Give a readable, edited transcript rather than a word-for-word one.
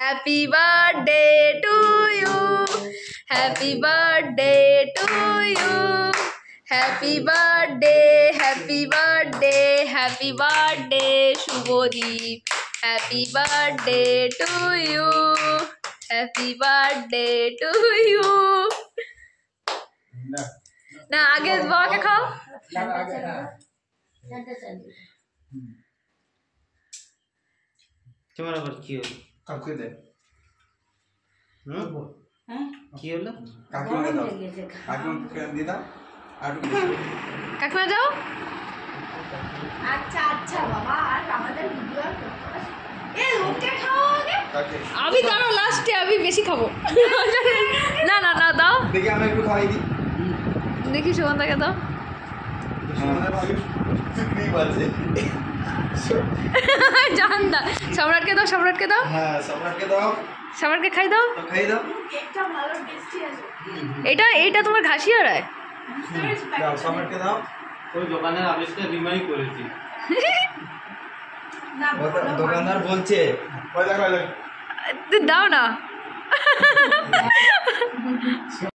Happy birthday to you. Happy birthday to you. Happy birthday, happy birthday, happy birthday, Shubhodip. Happy birthday to you. Happy birthday to you. ना आगे बाबा क्या खाओ তোমার আবার কি হলো কাকুকে দে কি হলো কাকুকে দাও কাকুকে দিয়ে দাও আর কাকিমা যাও अच्छा अच्छा बाबा आज আমাদের ভিডিও এ ওকে খাও আগে কাকে अभी दानो लास्ट है अभी बेसी खाबो ना ना ना दाओ দেখি আমি একটু খাওয়াই দিই देखी सुगंधा के दाओ আমাদের ভাগে কি বাজে जानदा सम्राट के दाओ হ্যাঁ সম্রাটকে দাও सम्राट के खाई दाओ তো খাই দাও কেকটা ভালো টেস্টি আছে এটা এইটা তোমার ঘাসিয়া রায় দাও সম্রাটকে দাও ওই দোকানের আবিষ্কার রিমাই করেছি না দোকানদার বলছে ওই দেখো দাও না